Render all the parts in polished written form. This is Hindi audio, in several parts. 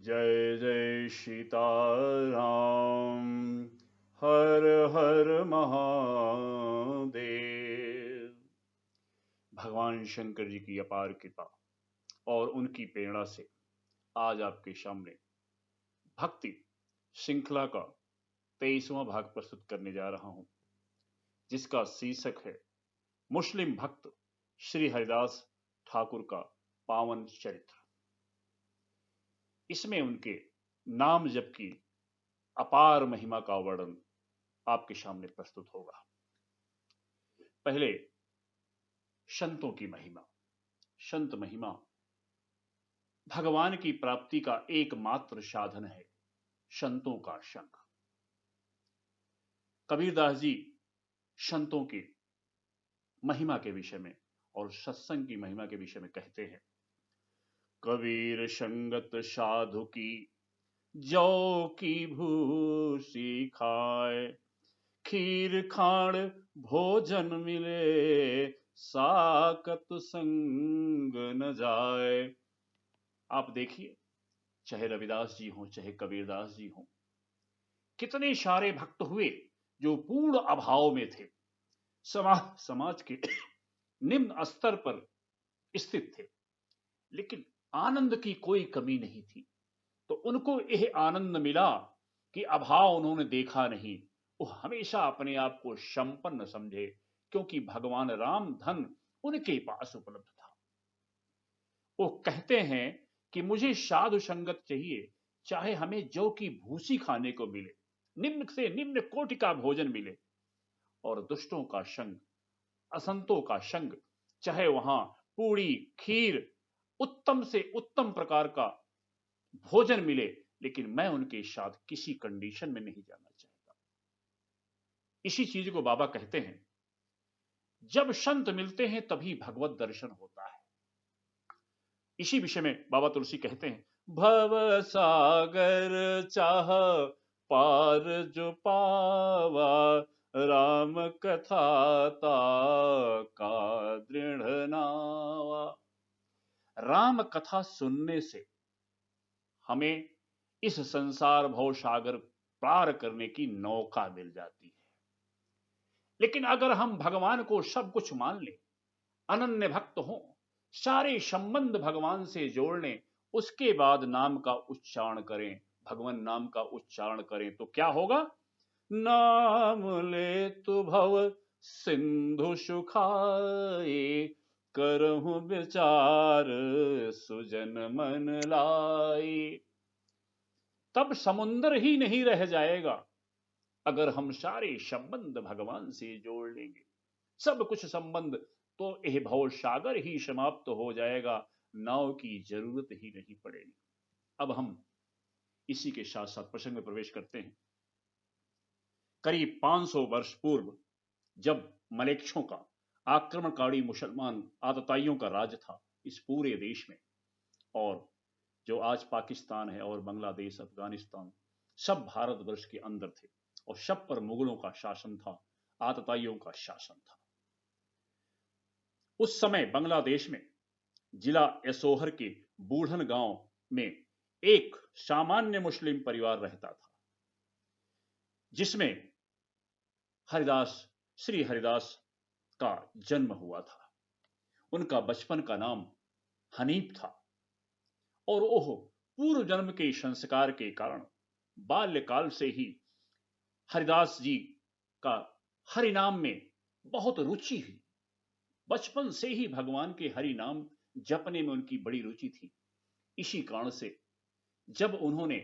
जय जय सीताराम। हर हर महादेव। भगवान शंकर जी की अपार कृपा और उनकी प्रेरणा से आज आपके सामने भक्ति श्रृंखला का 23वां भाग प्रस्तुत करने जा रहा हूं, जिसका शीर्षक है मुस्लिम भक्त श्री हरिदास ठाकुर का पावन चरित्र। इसमें उनके नाम जप की अपार महिमा का वर्णन आपके सामने प्रस्तुत होगा। पहले संतों की महिमा। संत महिमा भगवान की प्राप्ति का एकमात्र साधन है संतों का संग। कबीरदास जी संतों की महिमा के विषय में और सत्संग की महिमा के विषय में कहते हैं, कबीर संगत साधु की जौ की भूसी खाए, खीर खाण भोजन मिले, साकत संग न जाए। आप देखिए, चाहे रविदास जी हों चाहे कबीरदास जी हों, कितने सारे भक्त हुए जो पूर्ण अभाव में थे, समाज के निम्न स्तर पर स्थित थे, लेकिन आनंद की कोई कमी नहीं थी। तो उनको यह आनंद मिला कि अभाव उन्होंने देखा नहीं, वो हमेशा अपने आप को संपन्न समझे, क्योंकि भगवान राम धन उनके पास उपलब्ध था। वो कहते हैं कि मुझे साधु संगत चाहिए, चाहे हमें जौ की भूसी खाने को मिले, निम्न से निम्न कोटि का भोजन मिले, और दुष्टों का संग, असंतों का संग, चाहे वहां पूरी खीर उत्तम से उत्तम प्रकार का भोजन मिले, लेकिन मैं उनके साथ किसी कंडीशन में नहीं जाना चाहता। इसी चीज को बाबा कहते हैं, जब संत मिलते हैं तभी भगवत दर्शन होता है। इसी विषय में बाबा तुलसी कहते हैं, भव सागर चाह पार जो पावा, राम कथा ता का दृढ़ नावा। राम कथा सुनने से हमें इस संसार भव सागर पार करने की नौका मिल जाती है। लेकिन अगर हम भगवान को सब कुछ मान लें, अनन्य भक्त हों, सारे संबंध भगवान से जोड़ लें, उसके बाद नाम का उच्चारण करें, भगवान नाम का उच्चारण करें, तो क्या होगा? नाम ले तु भव सिंधु सुखाए, करहु विचार सुजन मन लाए। तब समुंदर ही नहीं रह जाएगा अगर हम सारे संबंध भगवान से जोड़ लेंगे। सब कुछ संबंध तो यह भव सागर ही समाप्त हो जाएगा, नाव की जरूरत ही नहीं पड़ेगी। अब हम इसी के साथ साथ प्रसंग में प्रवेश करते हैं। करीब 500 वर्ष पूर्व, जब मलेच्छों का आक्रमणकारी मुसलमान आतताइयों का राज था इस पूरे देश में, और जो आज पाकिस्तान है और बांग्लादेश, अफगानिस्तान, सब भारतवर्ष के अंदर थे, और सब पर मुगलों का शासन था, आतताइयों का शासन था। उस समय बांग्लादेश में जिला एसोहर के बूढ़न गांव में एक सामान्य मुस्लिम परिवार रहता था, जिसमें हरिदास, श्री हरिदास का जन्म हुआ था। उनका बचपन का नाम हनीफ था, और वह पूर्व जन्म के संस्कार के कारण बाल्यकाल से ही हरिदास जी का हरि नाम में बहुत रुचि हुई। बचपन से ही भगवान के हरि नाम जपने में उनकी बड़ी रुचि थी। इसी कारण से जब उन्होंने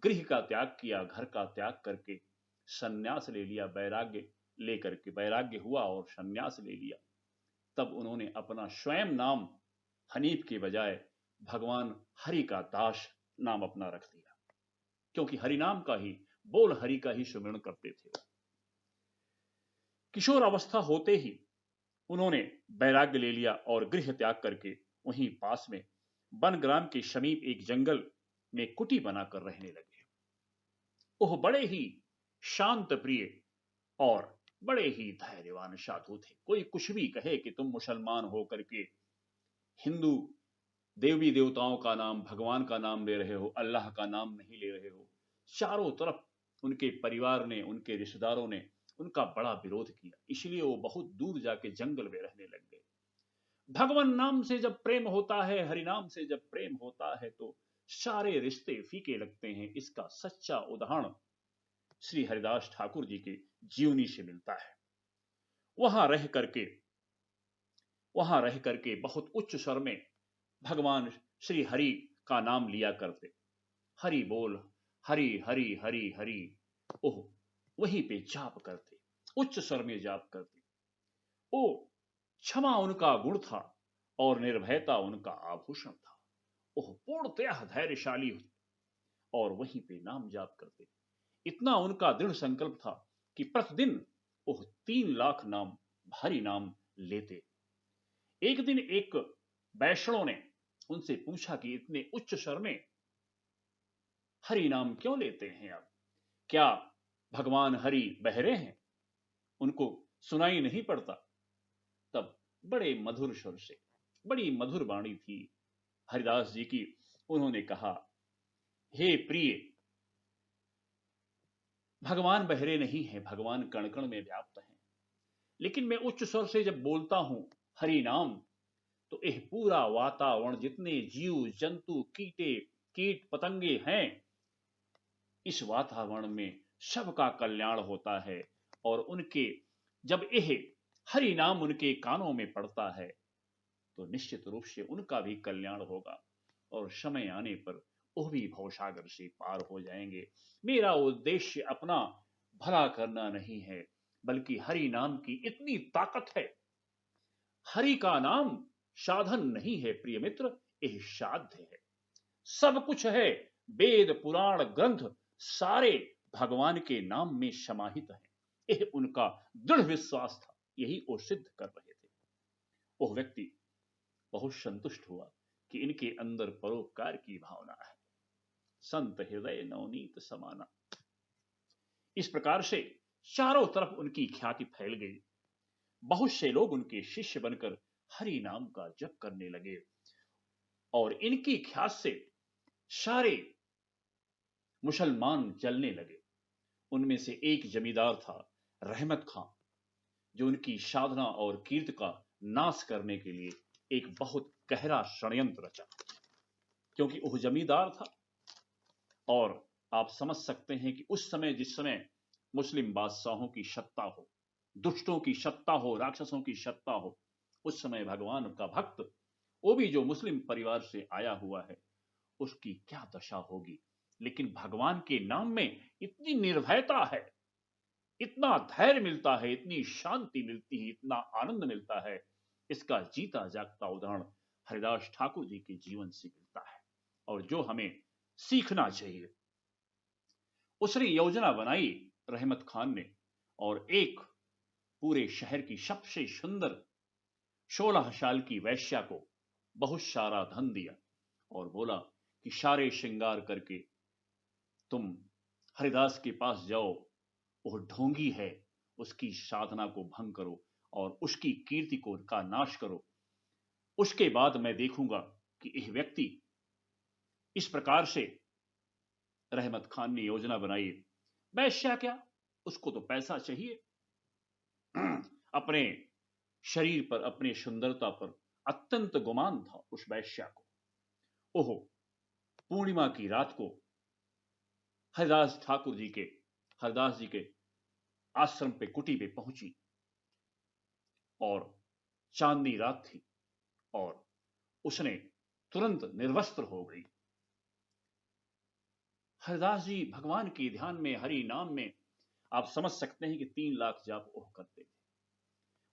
गृह का त्याग किया, घर का त्याग करके सन्यास ले लिया, वैराग्य लेकर के वैराग्य हुआ और सन्यास ले लिया, तब उन्होंने अपना स्वयं नाम हनीफ के बजाय भगवान हरि का दास नाम अपना रख दिया, क्योंकि हरि नाम का ही, बोल हरि का ही सुमिरन करते थे। किशोर अवस्था होते ही उन्होंने वैराग्य ले लिया और गृह त्याग करके वहीं पास में बनग्राम के समीप एक जंगल में कुटी बनाकर रहने लगे। वह बड़े ही शांत प्रिय और बड़े ही धैर्यवान साधु थे। कोई कुछ भी कहे कि तुम मुसलमान हो करके हिंदू देवी देवताओं का नाम, भगवान का नाम ले रहे हो, अल्लाह का नाम नहीं ले रहे हो। चारों तरफ उनके परिवार ने, उनके रिश्तेदारों ने उनका बड़ा विरोध किया, इसलिए वो बहुत दूर जाके जंगल में रहने लग गए। भगवान नाम से जब प्रेम होता है, हरि नाम से जब प्रेम होता है, तो सारे रिश्ते फीके लगते हैं। इसका सच्चा उदाहरण श्री हरिदास ठाकुर जी के जीवनी से मिलता है। वहां रह करके बहुत उच्च स्वर में भगवान श्री हरि का नाम लिया करते। हरि बोल, हरि हरि हरि हरि, ओह, वहीं पे जाप करते, उच्च स्वर में जाप करते। ओ, क्षमा उनका गुण था और निर्भयता उनका आभूषण था। ओह, पूर्णतः धैर्यशाली और वहीं पे नाम जाप करते। इतना उनका दृढ़ संकल्प था कि प्रतिदिन वह 3 लाख नाम, भारी नाम लेते। एक दिन एक वैष्णव ने उनसे पूछा कि इतने उच्च स्वर में हरि नाम क्यों लेते हैं आप? क्या भगवान हरि बहरे हैं, उनको सुनाई नहीं पड़ता? तब बड़े मधुर स्वर से, बड़ी मधुर वाणी थी हरिदास जी की, उन्होंने कहा, हे प्रिय, भगवान बहरे नहीं है, भगवान कण कण में व्याप्त हैं। लेकिन मैं उच्च स्वर से जब बोलता हूं हरि नाम, तो यह पूरा वातावरण, जितने जीव जंतु कीटे कीट पतंगे हैं, इस वातावरण में सबका कल्याण होता है। और उनके जब यह हरि नाम उनके कानों में पड़ता है, तो निश्चित रूप से उनका भी कल्याण होगा और समय आने पर वो भी भवसागर से पार हो जाएंगे। मेरा उद्देश्य अपना भला करना नहीं है, बल्कि हरि नाम की इतनी ताकत है। हरि का नाम साधन नहीं है प्रिय मित्र, यह साध्य है। सब कुछ है, वेद पुराण ग्रंथ सारे भगवान के नाम में समाहित हैं। यह उनका दृढ़ विश्वास था, यही वो सिद्ध कर रहे थे। वह व्यक्ति बहुत संतुष्ट हुआ कि इनके अंदर परोपकार की भावना है। संत हृदय नवनीत समाना, इस प्रकार से चारों तरफ उनकी ख्याति फैल गई। बहुत से लोग उनके शिष्य बनकर हरि नाम का जप करने लगे और इनकी ख्यात से सारे मुसलमान जलने लगे। उनमें से एक जमींदार था, रहमत खां, जो उनकी साधना और कीर्ति का नाश करने के लिए एक बहुत गहरा षड्यंत्र रचा। क्योंकि वह जमींदार था और आप समझ सकते हैं कि उस समय, जिस समय मुस्लिम बादशाहों की सत्ता हो, दुष्टों की सत्ता हो, राक्षसों की सत्ता हो, उस समय भगवान का भक्त, वो भी जो मुस्लिम परिवार से आया हुआ है, उसकी क्या दशा होगी। लेकिन भगवान के नाम में इतनी निर्भयता है, इतना धैर्य मिलता है, इतनी शांति मिलती है, इतना आनंद मिलता है। इसका जीता जागता उदाहरण हरिदास ठाकुर जी के जीवन से मिलता है और जो हमें सीखना चाहिए। उसने योजना बनाई रहमत खान ने, और एक पूरे शहर की सबसे सुंदर 16 साल की वैश्या को बहुत सारा धन दिया और बोला कि सारे श्रृंगार करके तुम हरिदास के पास जाओ, वो ढोंगी है, उसकी साधना को भंग करो और उसकी कीर्ति को का नाश करो। उसके बाद मैं देखूंगा कि यह व्यक्ति इस प्रकार से। रहमत खान ने योजना बनाई। वैश्या क्या, उसको तो पैसा चाहिए। अपने शरीर पर, अपने सुंदरता पर अत्यंत गुमान था उस वैश्या को। ओहो, पूर्णिमा की रात को हरिदास ठाकुर जी के, हरिदास जी के आश्रम पे, कुटी पे पहुंची और चांदनी रात थी और उसने तुरंत निर्वस्त्र हो गई। हरिदास जी भगवान के ध्यान में, हरि नाम में, आप समझ सकते हैं कि 3 लाख जाप ओह करते थे।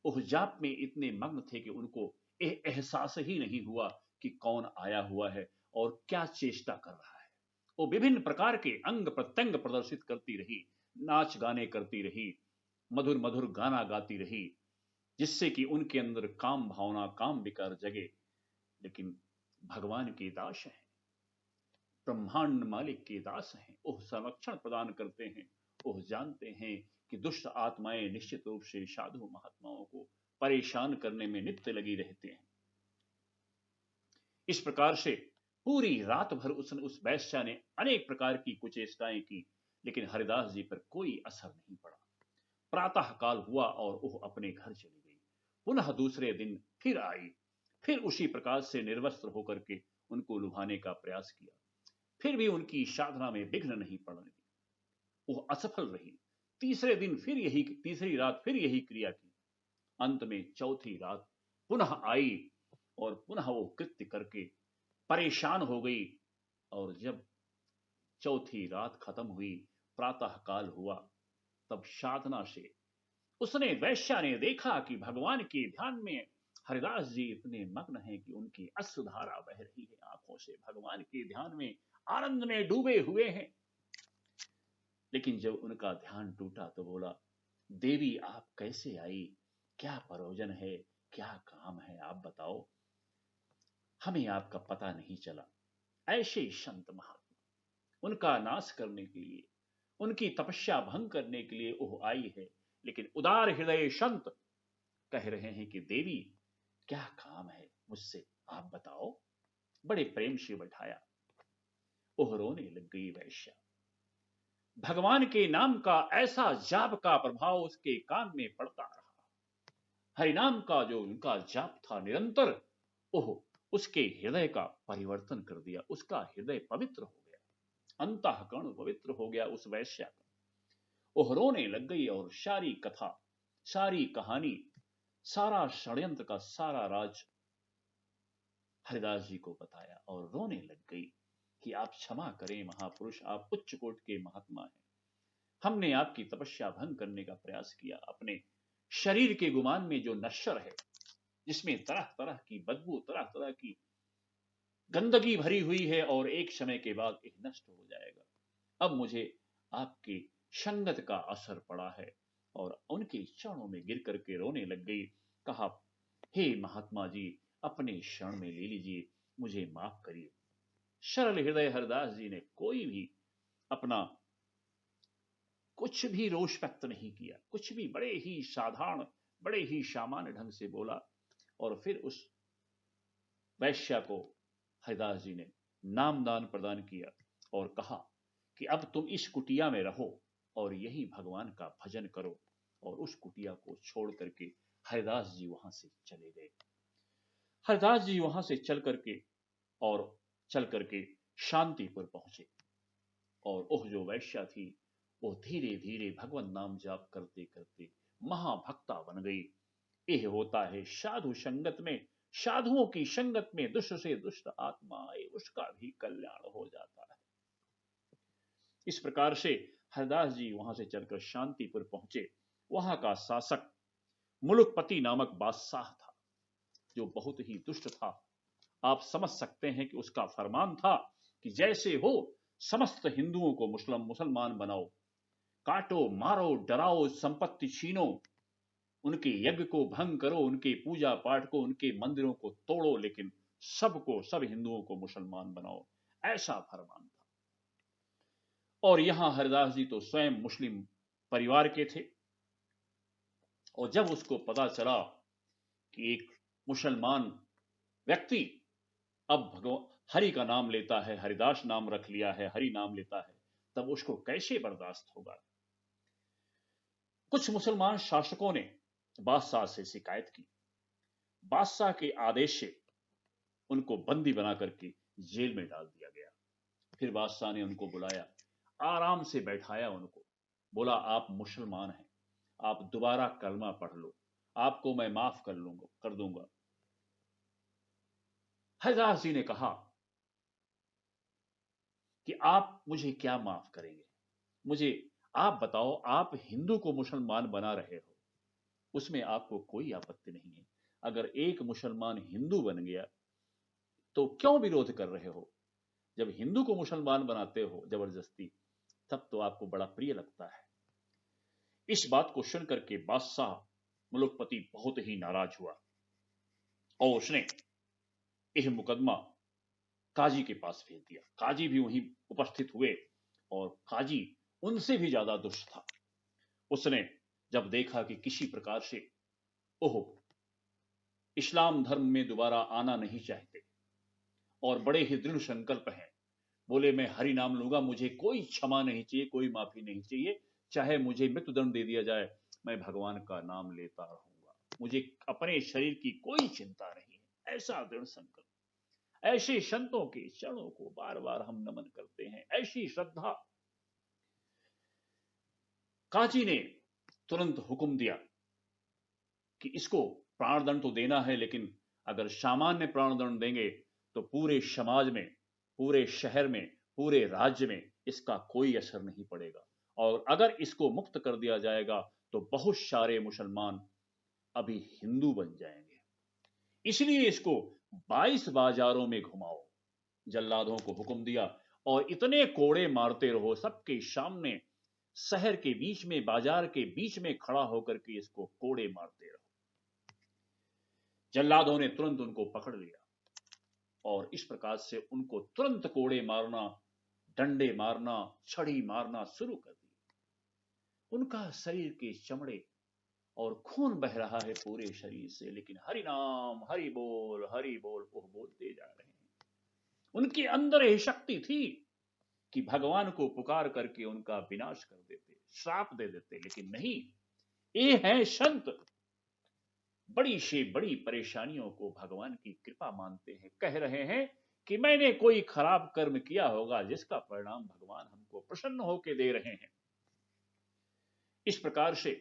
ओह जाप में इतने मग्न थे कि उनको एहसास ही नहीं हुआ कि कौन आया हुआ है और क्या चेष्टा कर रहा है। वो विभिन्न प्रकार के अंग प्रत्यंग प्रदर्शित करती रही, नाच गाने करती रही, मधुर मधुर गाना गाती रही, जिससे कि उनके अंदर काम भावना, काम विकार जगे। लेकिन भगवान के दास हैं, ब्रह्मांड मालिक के दास हैं, वह संरक्षण प्रदान करते हैं। वह जानते हैं कि दुष्ट आत्माएं निश्चित रूप से साधु महात्माओं को परेशान करने में नित्य लगी रहते हैं। इस प्रकार से पूरी रात भर उस वैश्या ने अनेक प्रकार की कुचेष्टाएं की, लेकिन हरिदास जी पर कोई असर नहीं पड़ा। प्रातः काल हुआ और वह अपने घर चली गई। पुनः दूसरे दिन फिर आई, फिर उसी प्रकार से निर्वस्त्र होकर के उनको लुभाने का प्रयास किया। फिर भी उनकी साधना में विघ्न नहीं पड़ने दी, वो असफल रही। तीसरी रात फिर यही क्रिया की। अंत में चौथी रात पुनः आई और पुनः वो कृत्य करके परेशान हो गई। और जब चौथी रात खत्म हुई, प्रातः काल हुआ, तब साधना से उसने वैश्या ने देखा कि भगवान के ध्यान में हरिदास जी इतने मग्न हैं कि उनकी अश्रुधारा बह रही है आंखों से, भगवान के ध्यान में आनंद में डूबे हुए हैं। लेकिन जब उनका ध्यान टूटा तो बोला, देवी आप कैसे आई, क्या प्रयोजन है, क्या काम है, आप बताओ, हमें आपका पता नहीं चला। ऐसे संत महात्मा, उनका नाश करने के लिए, उनकी तपस्या भंग करने के लिए वो आई है, लेकिन उदार हृदय संत कह रहे हैं कि देवी क्या काम है मुझसे, आप बताओ। बड़े प्रेम से बैठाया, ओह रोने लग गई वैश्या। भगवान के नाम का ऐसा जाप का प्रभाव उसके कान में पड़ता रहा। हरिनाम का जो उनका जाप था निरंतर, ओह उसके हृदय का परिवर्तन कर दिया। उसका हृदय पवित्र हो गया, अंतःकरण पवित्र हो गया उस वैश्या का। ओह रोने लग गई और सारी कथा, सारी कहानी, सारा षड्यंत्र का सारा राज हरिदास जी को बताया और रोने लग गई कि आप क्षमा करें महापुरुष, आप उच्च कोट के महात्मा हैं। हमने आपकी तपस्या भंग करने का प्रयास किया। अपने शरीर के गुमान में जो नश्वर है, जिसमें तरह तरह की बदबू, तरह तरह की गंदगी भरी हुई है, और एक समय के बाद यह नष्ट हो जाएगा। अब मुझे आपकी संगत का असर पड़ा है। और उनके चरणों में गिर करके रोने लग गई। कहा, हे महात्मा जी, अपने शरण में ले लीजिए, मुझे माफ करिए। सरल हृदय हरदास जी ने कोई भी अपना कुछ भी रोष व्यक्त नहीं किया, कुछ भी, बड़े ही साधारण, बड़े ही सामान्य ढंग से बोला। और फिर उस वैश्या को हरिदास जी ने नामदान प्रदान किया और कहा कि अब तुम इस कुटिया में रहो और यही भगवान का भजन करो। और उस कुटिया को छोड़ करके हरिदास जी वहां से चले गए। हरिदास जी वहां से चल करके शांतिपुर पहुंचे। और वह जो वैश्या थी, वो धीरे धीरे भगवान नाम जाप करते करते महाभक्ता बन गई। यह होता है साधु संगत में, साधुओं की संगत में दुष्ट से दुष्ट आत्मा आए, उसका भी कल्याण हो जाता है। इस प्रकार से हरदास जी वहां से चलकर शांतिपुर पहुंचे। वहां का शासक मुलुकपति नामक बादशाह था, जो बहुत ही दुष्ट था। आप समझ सकते हैं कि उसका फरमान था कि जैसे हो समस्त हिंदुओं को मुसलमान बनाओ, काटो, मारो, डराओ, संपत्ति छीनो, उनके यज्ञ को भंग करो, उनके पूजा पाठ को, उनके मंदिरों को तोड़ो, लेकिन सब हिंदुओं को मुसलमान बनाओ, ऐसा फरमान था। और यहां हरिदास जी तो स्वयं मुस्लिम परिवार के थे। और जब उसको पता चला कि एक मुसलमान व्यक्ति अब भगवान हरि का नाम लेता है, हरिदास नाम रख लिया है, हरि नाम लेता है, तब उसको कैसे बर्दाश्त होगा। कुछ मुसलमान शासकों ने बादशाह से शिकायत की। बादशाह के आदेश से उनको बंदी बना करके जेल में डाल दिया गया। फिर बादशाह ने उनको बुलाया, आराम से बैठाया उनको, बोला, आप मुसलमान हैं, आप दोबारा कलमा पढ़ लो, आपको मैं माफ कर दूंगा। हरिदास जी ने कहा कि आप मुझे क्या माफ करेंगे, मुझे आप बताओ, आप हिंदू को मुसलमान बना रहे हो, उसमें आपको कोई आपत्ति नहीं है। अगर एक मुसलमान हिंदू बन गया तो क्यों विरोध कर रहे हो। जब हिंदू को मुसलमान बनाते हो जबरदस्ती, तब तो आपको बड़ा प्रिय लगता है। इस बात को सुनकर के बादशाह मुलुकपति बहुत ही नाराज हुआ और उसने यह मुकदमा काजी के पास भेज दिया। काजी भी वहीं उपस्थित हुए और काजी उनसे भी ज्यादा दुष्ट था। उसने जब देखा कि किसी प्रकार से ओह इस्लाम धर्म में दोबारा आना नहीं चाहते, और बड़े ही दृढ़ संकल्प हैं। बोले मैं हरि नाम लूंगा, मुझे कोई क्षमा नहीं चाहिए, कोई माफी नहीं चाहिए, चाहे मुझे मृत्युदंड दे दिया जाए, मैं भगवान का नाम लेता रहूंगा, मुझे अपने शरीर की कोई चिंता नहीं है। ऐसा दृढ़ संकल्प, ऐसे संतों के चरणों को बार बार हम नमन करते हैं, ऐसी श्रद्धा। काजी ने तुरंत हुक्म दिया कि इसको प्राणदंड तो देना है, लेकिन अगर सामान्य प्राणदंड देंगे तो पूरे समाज में, पूरे शहर में, पूरे राज्य में इसका कोई असर नहीं पड़ेगा, और अगर इसको मुक्त कर दिया जाएगा तो बहुत सारे मुसलमान अभी हिंदू बन जाएंगे, इसलिए इसको 22 बाजारों में घुमाओ। जल्लादों को हुक्म दिया और इतने कोड़े मारते रहो सबके सामने, शहर के बीच में, बाजार के बीच में खड़ा होकर के इसको कोड़े मारते रहो। जल्लादों ने तुरंत उनको पकड़ लिया और इस प्रकार से उनको तुरंत कोड़े मारना, डंडे मारना, छड़ी मारना शुरू कर दी। उनका शरीर के चमड़े और खून बह रहा है पूरे शरीर से, लेकिन हरि नाम, हरि बोल वो बोलते जा रहे हैं। उनके अंदर यह शक्ति थी कि भगवान को पुकार करके उनका विनाश कर देते, श्राप दे देते, लेकिन नहीं, ये है संत, बड़ी से बड़ी परेशानियों को भगवान की कृपा मानते हैं, कह रहे हैं कि मैंने कोई खराब कर्म किया होगा जिसका परिणाम भगवान हमको प्रसन्न होकर दे रहे हैं। इस प्रकार से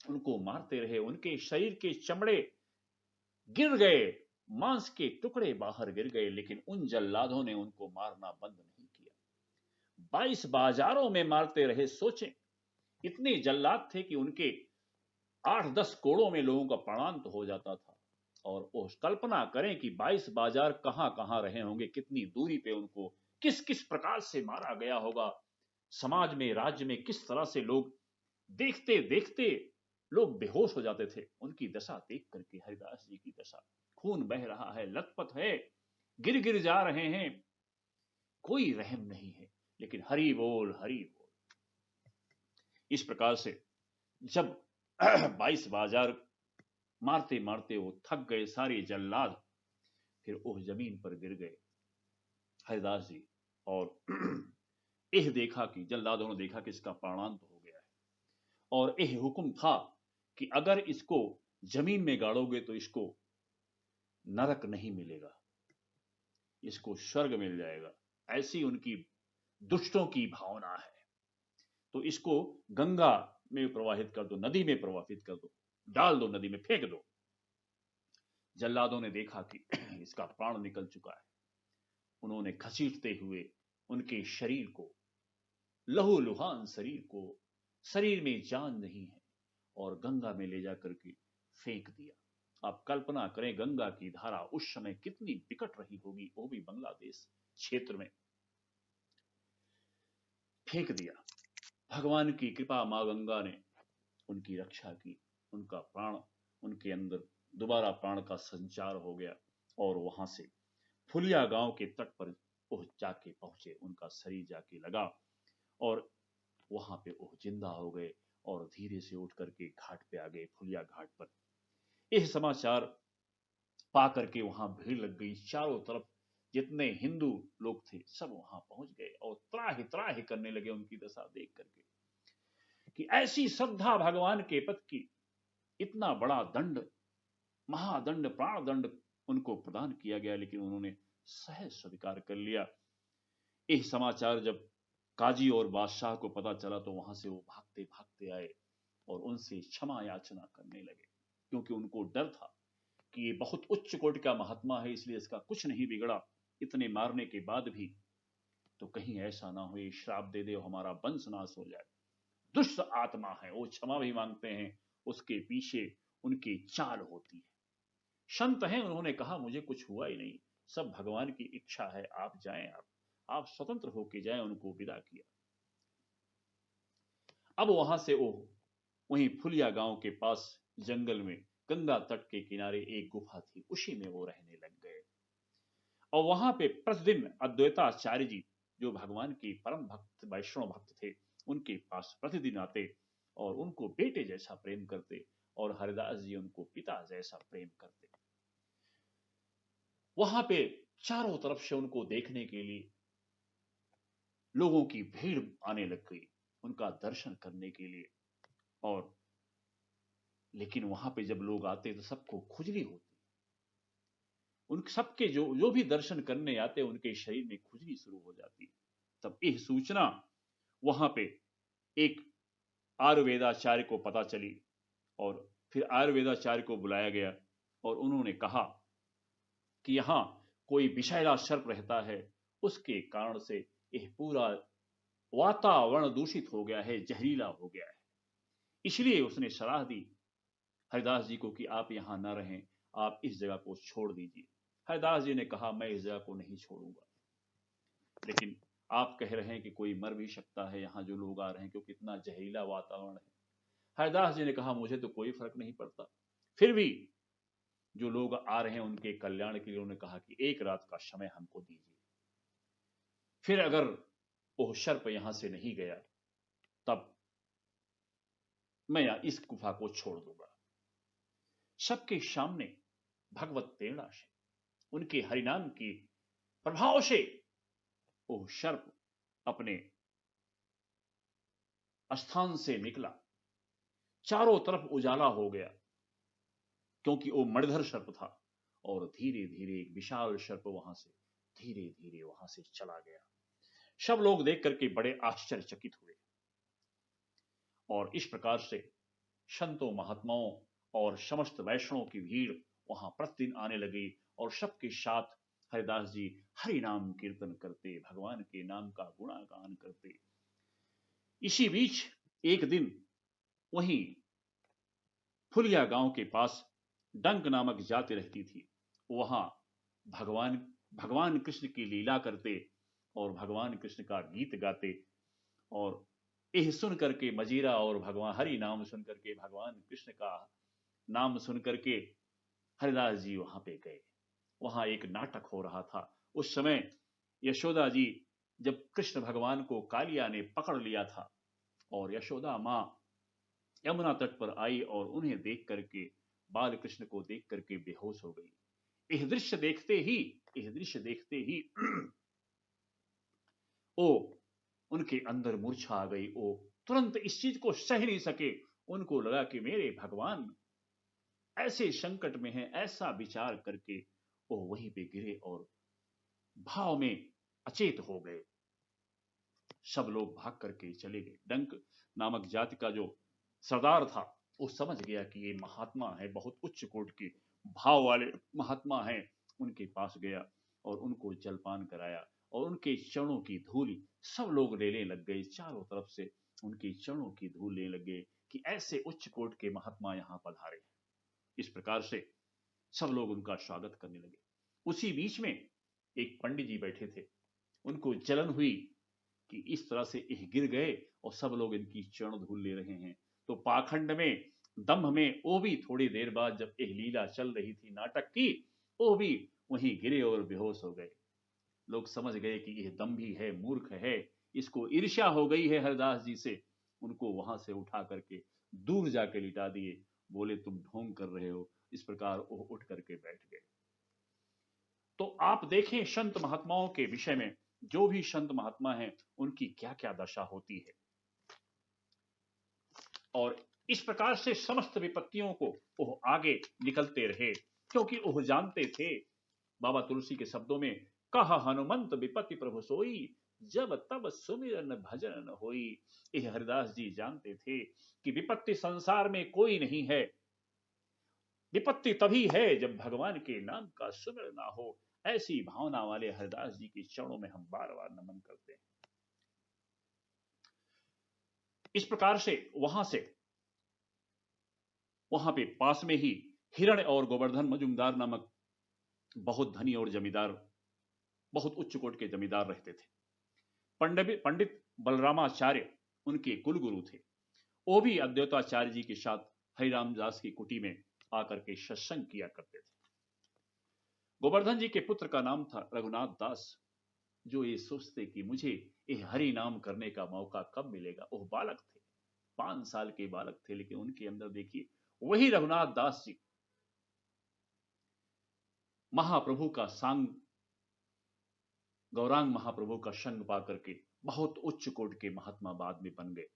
उनको मारते रहे, उनके शरीर के चमड़े गिर गए, मांस के टुकड़े बाहर गिर गए, लेकिन उन जल्लादों ने उनको मारना बंद नहीं किया। 22 बाजारों में मारते रहे। सोचें, इतने जल्लाद थे कि उनके 8-10 कोड़ों में लोगों का प्राणांत हो जाता था, और वो कल्पना करें कि 22 बाजार कहां कहां रहे होंगे, कितनी दूरी पे उनको किस किस प्रकार से मारा गया होगा। समाज में, राज्य में किस तरह से लोग देखते देखते लोग बेहोश हो जाते थे। उनकी दशा देख करके हरिदास जी की दशा, खून बह रहा है, लथपथ है, गिर गिर जा रहे हैं, कोई रहम नहीं है, लेकिन हरि बोल हरि बोल। इस प्रकार से जब 22 बाजार मारते मारते वो थक गए सारे जल्लाद, फिर वो जमीन पर गिर गए हरिदास जी, और यह देखा कि जल्लादों ने देखा कि इसका प्राणांत हो गया है, और यह हुक्म था कि अगर इसको जमीन में गाड़ोगे तो इसको नरक नहीं मिलेगा, इसको स्वर्ग मिल जाएगा। ऐसी उनकी दुष्टों की भावना है, तो इसको गंगा में प्रवाहित कर दो, नदी में प्रवाहित कर दो, डाल दो, नदी में फेंक दो। जल्लादों ने देखा कि इसका प्राण निकल चुका है। उन्होंने घसीटते हुए उनके शरीर को, लहूलुहान शरीर को, शरीर में जान नहीं है, और गंगा में ले जाकर के फेंक दिया। आप कल्पना करें गंगा की धारा उस समय कितनी विकट रही होगी, वो भी बांग्लादेश क्षेत्र में। फेंक दिया। भगवान की कृपा, मां गंगा ने उनकी रक्षा की, उनका प्राण, उनके अंदर दोबारा प्राण का संचार हो गया, और वहां से फुलिया गांव के तट पर वो जाके पहुंचे, उनका शरीर जाके लगा, और वहां पे वो जिंदा हो गए, और धीरे से उठ करके घाट पे आ गए, फुलिया घाट पर। यह समाचार पा करके वहां भीड़ लग गई, चारों तरफ जितने हिंदू लोग थे सब वहां पहुंच गए, और त्राहि त्राहि करने लगे उनकी दशा देख करके कि ऐसी श्रद्धा भगवान के पद की, इतना बड़ा दंड, महादंड, प्राण दंड उनको प्रदान किया गया, लेकिन उन्होंने सहज स्वीकार कर लिया। यह समाचार जब काजी और बादशाह को पता चला तो वहां से वो भागते भागते आए और उनसे क्षमा याचना करने लगे, क्योंकि उनको डर था कि ये बहुत उच्च कोटि का महात्मा है, इसलिए इसका कुछ नहीं बिगड़ा, इतने मारने के बाद भी, तो कहीं ऐसा ना हो ये श्राप दे दे और हमारा वंश नाश हो जाए। दुष्ट आत्मा है, वो क्षमा भी मांगते हैं, उसके पीछे उनकी चाल होती है। संत हैं, उन्होंने कहा मुझे कुछ हुआ ही नहीं, सब भगवान की इच्छा है, आप जाएं, आप स्वतंत्र होके जाएं, उनको विदा किया। अब वहां से वो वहीं फुलिया गांव के पास जंगल में गंगा तट के किनारे एक गुफा थी, उसी में वो रहने लग गए, और वहां पे प्रतिदिन अद्वैताचार्य जी, जो भगवान के परम भक्त, वैष्णव भक्त थे, उनके पास प्रतिदिन आते और उनको बेटे जैसा प्रेम करते, और हरिदास जी उनको पिता जैसा प्रेम करते। वहां पे चारों तरफ से उनको देखने के लिए लोगों की भीड़ आने लग गई, उनका दर्शन करने के लिए। और लेकिन वहां पे जब लोग आते तो सबको खुजली होती, उन सबके जो जो भी दर्शन करने आते उनके शरीर में खुजली शुरू हो जाती। तब यह सूचना वहां पे एक आयुर्वेदाचार्य को पता चली, और फिर आयुर्वेदाचार्य को बुलाया गया और उन्होंने कहा कि यहाँ कोई विषैला सर्प रहता है, उसके कारण से यह पूरा वातावरण दूषित हो गया है, जहरीला हो गया है। इसलिए उसने सलाह दी हरिदास जी को कि आप यहाँ न रहें, आप इस जगह को छोड़ दीजिए। हरिदास जी ने कहा मैं इस जगह को नहीं छोड़ूंगा, लेकिन आप कह रहे हैं कि कोई मर भी सकता है, यहाँ जो लोग आ रहे हैं, क्योंकि इतना जहरीला वातावरण है। हरिदास जी ने कहा मुझे तो कोई फर्क नहीं पड़ता, फिर भी जो लोग आ रहे हैं उनके कल्याण के लिए उन्होंने कहा कि एक रात का समय हमको दीजिए, फिर अगर वो सर्प यहां से नहीं गया तब मैं इस गुफा को छोड़ दूंगा। सबके सामने भगवत प्रेरणा से, उनके हरिनाम की प्रभाव से वो सर्प अपने स्थान से निकला, चारों तरफ उजाला हो गया, क्योंकि वो मणिधर सर्प था। और धीरे धीरे एक विशाल सर्प वहां से धीरे धीरे वहां से चला गया। सब लोग देख करके बड़े आश्चर्यचकित हुए। और इस प्रकार से संतों महात्माओं और समस्त वैष्णवों की भीड़ वहां प्रतिदिन आने लगी, और सबके साथ हरिदास जी हरि नाम कीर्तन करते, भगवान के नाम का गुणागान करते। इसी बीच एक दिन वहीं फुलिया गांव के पास डंक नामक जाति रहती थी। वहां भगवान भगवान कृष्ण की लीला करते और भगवान कृष्ण का गीत गाते। और यह सुन करके मजीरा और भगवान हरि नाम सुन करके, भगवान कृष्ण का नाम सुन करके हरिदास जी वहां पे गए। वहां एक नाटक हो रहा था। उस समय यशोदा जी, जब कृष्ण भगवान को कालिया ने पकड़ लिया था और यशोदा मां यमुना तट पर आई और उन्हें देख करके, बाल कृष्ण को देख करके बेहोश हो गई। यह दृश्य देखते ही ओ उनके अंदर मूर्छा आ गई। वो तुरंत इस चीज को सह नहीं सके। उनको लगा कि मेरे भगवान ऐसे संकट में हैं, ऐसा विचार करके वो वहीं पे गिरे और भाव में अचेत हो गए। सब लोग भाग करके चले गए। डंक नामक जाति का जो सरदार था वो समझ गया कि ये महात्मा है, बहुत उच्च कोटि के भाव वाले महात्मा हैं। उनके पास गया और उनको जलपान कराया और उनके चरणों की धूल सब लोग लेने लग गए। चारों तरफ से उनके चरणों की धूल लेने लगे कि ऐसे उच्च कोटि के महात्मा यहां पधारे हैं। इस प्रकार से सब लोग उनका स्वागत करने लगे। उसी बीच में एक पंडित जी बैठे थे। उनको जलन हुई कि इस तरह से यह गिर गए और सब लोग इनकी चरण धूल ले रहे हैं। तो पाखंड में, दंभ में वो भी थोड़ी देर बाद जब यह लीला चल रही थी नाटक की, वो भी वहीं गिरे और बेहोश हो गए। लोग समझ गए कि यह दंभी है, मूर्ख है, इसको ईर्ष्या हो गई है हरिदास जी से। उनको वहां से उठा करके दूर जाके लिटा दिए। बोले तुम ढोंग कर रहे हो। इस प्रकार वो उठ करके बैठ गए। तो आप देखें संत महात्माओं के विषय में, जो भी संत महात्मा हैं उनकी क्या क्या दशा होती है। और इस प्रकार से समस्त विपत्तियों को वो आगे निकलते रहे, क्योंकि वो जानते थे, बाबा तुलसी के शब्दों में, कहा हनुमंत विपत्ति प्रभु सोई, जब तब सुमिरन भजन न होई। यह हरिदास जी जानते थे कि विपत्ति संसार में कोई नहीं है। विपत्ति तभी है जब भगवान के नाम का सुमिरन ना हो। ऐसी भावना वाले हरिदास जी के चरणों में हम बार बार नमन करते हैं। इस प्रकार से वहां पे पास में ही हिरण और गोवर्धन मजुमदार नामक बहुत धनी और जमींदार, बहुत उच्च कोट के जमींदार रहते थे। पंडित बलरामाचार्य उनके कुलगुरु थे। वो भी अद्वैताचार्य जी के साथ हरिराम दास की कुटी में आकर के सत्संग किया करते थे। गोवर्धन जी के पुत्र का नाम था रघुनाथ दास, जो ये सोचते कि मुझे ये हरि नाम करने का मौका कब मिलेगा। वो बालक थे, 5 साल के बालक थे, लेकिन उनके अंदर देखिए वही रघुनाथ दास जी महाप्रभु का सांग गौरांग महाप्रभु का संग पा करके बहुत उच्च कोटि के महात्मा बाद में बन गए।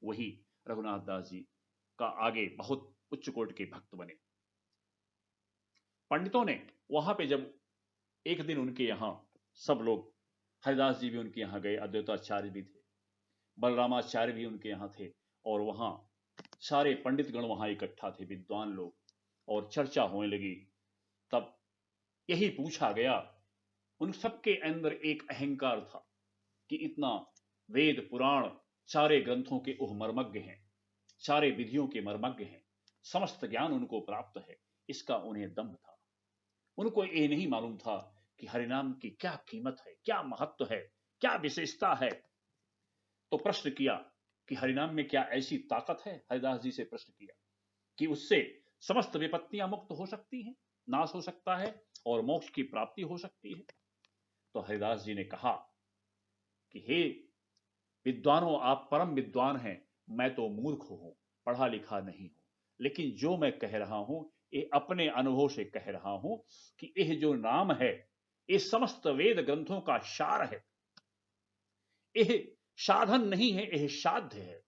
वही रघुनाथ दास जी का आगे बहुत उच्च कोटि के भक्त बने। पंडितों ने वहां पे जब एक दिन उनके यहां सब लोग, हरिदास जी भी उनके यहां गए, अद्वैताचार्य भी थे, बलरामाचार्य भी उनके यहां थे, और वहां सारे पंडित गण वहां इकट्ठा थे, विद्वान लोग, और चर्चा होने लगी। तब यही पूछा गया, उन सबके अंदर एक अहंकार था कि इतना वेद पुराण सारे ग्रंथों के ओह मर्मज्ञ हैं, सारे विधियों के मर्मज्ञ हैं, समस्त ज्ञान उनको प्राप्त है, इसका उन्हें दम्भ था। उनको ये नहीं मालूम था कि हरिनाम की क्या कीमत है, क्या महत्व है, क्या विशेषता है। तो प्रश्न किया कि हरिनाम में क्या ऐसी ताकत है, हरिदास जी से प्रश्न किया कि उससे समस्त विपत्तियां मुक्त हो सकती हैं, नाश हो सकता है और मोक्ष की प्राप्ति हो सकती है। तो हरिदास जी ने कहा कि हे विद्वानों, आप परम विद्वान हैं, मैं तो मूर्ख हूं, पढ़ा लिखा नहीं हूं, लेकिन जो मैं कह रहा हूं ये अपने अनुभव से कह रहा हूं कि यह जो नाम है ये समस्त वेद ग्रंथों का सार है। यह साधन नहीं है, यह साध्य है।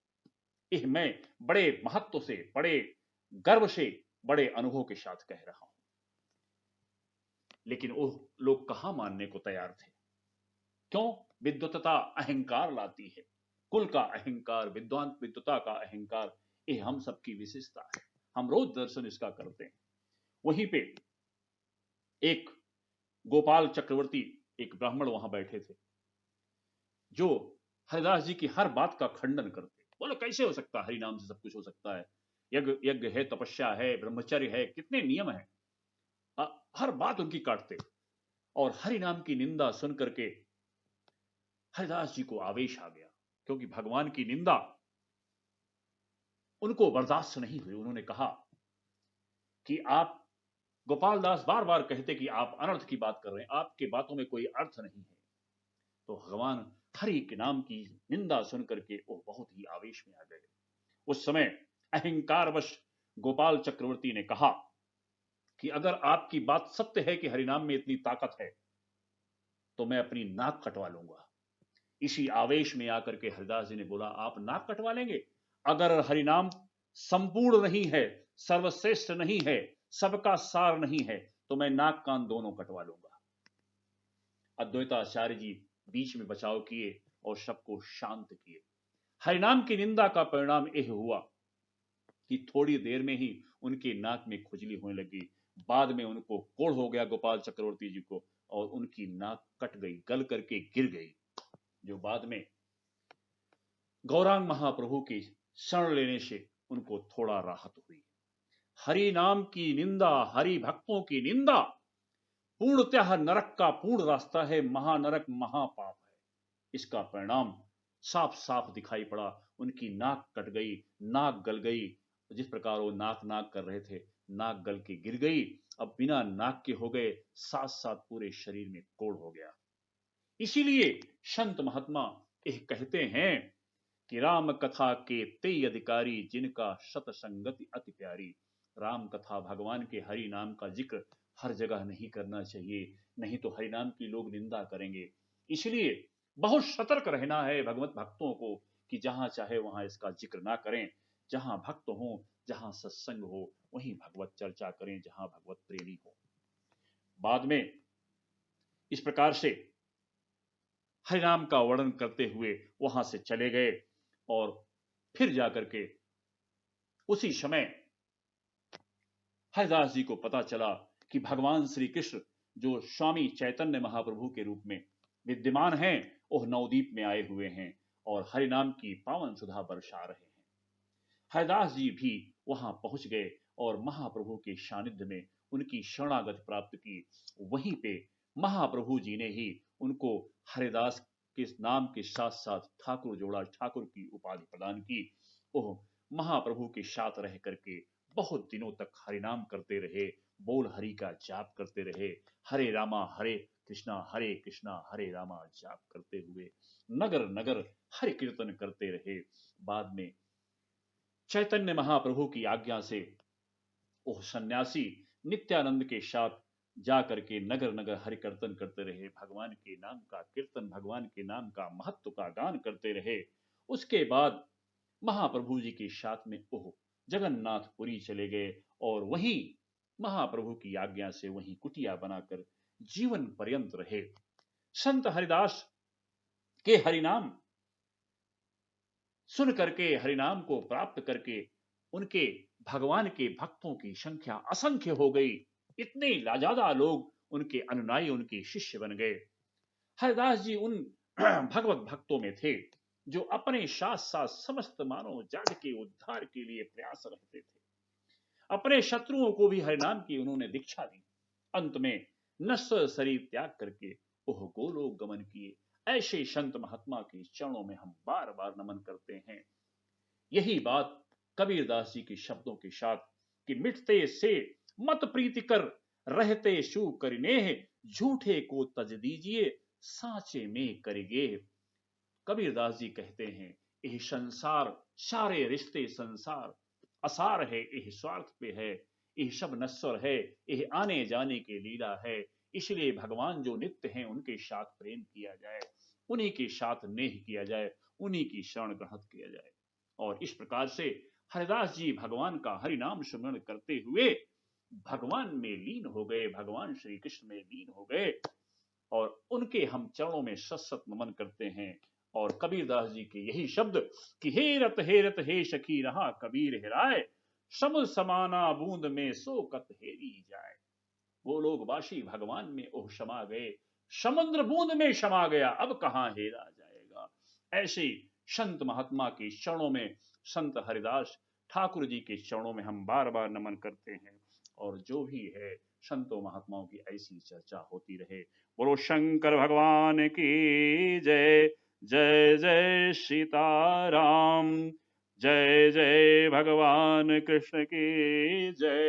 यह मैं बड़े महत्व से, बड़े गर्व से, बड़े अनुभव के साथ कह रहा हूं। लेकिन वो लोग कहां मानने को तैयार थे। क्यों? विद्वत्ता अहंकार लाती है, कुल का अहंकार, विद्वान विद्वता का अहंकार, ये हम सबकी विशेषता है। हम रोज दर्शन इसका करते हैं। वहीं पे एक गोपाल चक्रवर्ती, एक ब्राह्मण वहां बैठे थे, जो हरिदास जी की हर बात का खंडन करते। बोलो कैसे हो सकता है, हरि नाम से सब कुछ हो सकता है, यज्ञ यज्ञ है, तपस्या है, ब्रह्मचर्य है, कितने नियम है। हर बात उनकी काटते। और हरि नाम की निंदा सुन करके हरिदास जी को आवेश आ गया, क्योंकि भगवान की निंदा उनको बर्दाश्त नहीं हुई। उन्होंने कहा कि आप, गोपाल दास बार बार कहते कि आप अनर्थ की बात कर रहे हैं, आपके बातों में कोई अर्थ नहीं है। तो भगवान हरि के नाम की निंदा सुन करके वो बहुत ही आवेश में आ गए। उस समय अहंकारवश गोपाल चक्रवर्ती ने कहा कि अगर आपकी बात सत्य है कि हरिनाम में इतनी ताकत है तो मैं अपनी नाक कटवा लूंगा। इसी आवेश में आकर के हरिदास जी ने बोला, आप नाक कटवा लेंगे? अगर हरिनाम संपूर्ण नहीं है, सर्वश्रेष्ठ नहीं है, सबका सार नहीं है, तो मैं नाक कान दोनों कटवा लूंगा। अद्वैताचार्य जी बीच में बचाव किए और सबको शांत किए। हरिनाम की निंदा का परिणाम यह हुआ कि थोड़ी देर में ही उनके नाक में खुजली होने लगी। बाद में उनको कोढ़ हो गया गोपाल चक्रवर्ती जी को, और उनकी नाक कट गई, गल करके गिर गई, जो बाद में गौरांग महाप्रभु की शरण लेने से उनको थोड़ा राहत हुई। हरि नाम की निंदा, हरि भक्तों की निंदा पूर्णतः नरक का पूर्ण रास्ता है, महानरक महापाप है। इसका परिणाम साफ साफ दिखाई पड़ा। उनकी नाक कट गई, नाक गल गई। जिस प्रकार वो नाक नाक कर रहे थे, नाक गल के गिर गई। अब बिना नाक के हो गए, साथ साथ पूरे शरीर में कोढ़ हो गया। इसीलिए संत महात्मा यह कहते हैं कि राम कथा के ते अधिकारी, जिनका सतसंगति अति प्यारी। राम कथा, भगवान के हरि नाम का जिक्र हर जगह नहीं करना चाहिए, नहीं तो हरि नाम की लोग निंदा करेंगे। इसलिए बहुत सतर्क रहना है भगवत भक्तों को कि जहां चाहे वहां इसका जिक्र ना करें। जहां भक्त हो, जहां सत्संग हो, वहीं भगवत चर्चा करें, जहां भगवत प्रेमी हो। बाद में इस प्रकार से हरिनाम का वर्णन करते हुए वहां से चले गए। और फिर जाकर के उसी समय हरिदास जी को पता चला कि भगवान श्री कृष्ण जो स्वामी चैतन्य महाप्रभु के रूप में विद्यमान हैं, वह नवदीप में आए हुए हैं और हरिनाम की पावन सुधा बरसा रहे हैं। हरिदास जी भी वहां पहुंच गए और महाप्रभु के सानिध्य में उनकी शरणागति प्राप्त की। वहीं पे महाप्रभु जी ने ही उनको हरिदास के नाम के साथ साथ ठाकुर जोड़ा, ठाकुर की उपाधि प्रदान की। ओह महाप्रभु के साथ रह करके बहुत दिनों तक हरिनाम करते रहे, बोल हरि का जाप करते रहे। हरे रामा हरे कृष्णा हरे रामा जाप करते हुए नगर नगर हरि कीर्तन करते रहे। बाद में चैतन्य महाप्रभु की आज्ञा से वह सन्यासी नित्यानंद के साथ जा करके नगर नगर हरि कीर्तन करते रहे, भगवान के नाम का कीर्तन, भगवान के नाम का महत्व का गान करते रहे। उसके बाद महाप्रभु जी के साथ में ओह जगन्नाथपुरी चले गए और वहीं महाप्रभु की आज्ञा से वहीं कुटिया बनाकर जीवन पर्यंत रहे। संत हरिदास के हरिनाम सुन करके, हरिनाम को प्राप्त करके उनके भगवान के भक्तों की संख्या असंख्य हो गई। इतने लाजादा लोग उनके अनुयायी, उनके शिष्य बन गए। हरिदास जी उन भगवत भक्तों में थे जो अपने साथ साथ समस्त मानव जाति के उद्धार के लिए प्रयास रहते थे। अपने शत्रुओं को भी हरिनाम की उन्होंने दीक्षा दी। अंत में नश्वर शरीर त्याग करके ओह गोलोक गमन किए। ऐसे संत महात्मा के चरणों में हम बार बार नमन करते हैं। यही बात कबीरदास जी के शब्दों के साथ कि मिटते से मत प्रीति कर, रहते शु करिनेह, झूठे को तज दीजिए, साचे में करिगे। कबीरदास जी कहते हैं यह संसार, सारे रिश्ते संसार असार है, यह स्वार्थ पे है, यह सब नश्वर है, यह आने जाने की लीला है। इसलिए भगवान जो नित्य हैं उनके साथ प्रेम किया जाए, उन्हीं के साथ नेह किया जाए, उन्हीं की शरण ग्रहण किया जाए। और इस प्रकार से हरिदास जी भगवान का हरि नाम सुमरण करते हुए भगवान में लीन हो गए, भगवान श्री कृष्ण में लीन हो गए और उनके हम चरणों में सत नमन करते हैं। और कबीरदास जी के यही शब्द कि हे रत हे सखी रहा कबीर हेराए, समुद्र समाना बूंद में सो कत हेरी जाए। वो लोग वाशी भगवान में ओह क्षमा गए, समुद्र बूंद में क्षमा गया, अब कहां हेरा जाएगा। ऐसे संत महात्मा के चरणों में, संत हरिदास ठाकुर जी के चरणों में हम बार बार नमन करते हैं। और जो भी है संतों महात्माओं की ऐसी चर्चा होती रहे। बोलो शंकर भगवान की जय। जय जय सीताराम। जय जय भगवान कृष्ण की जय।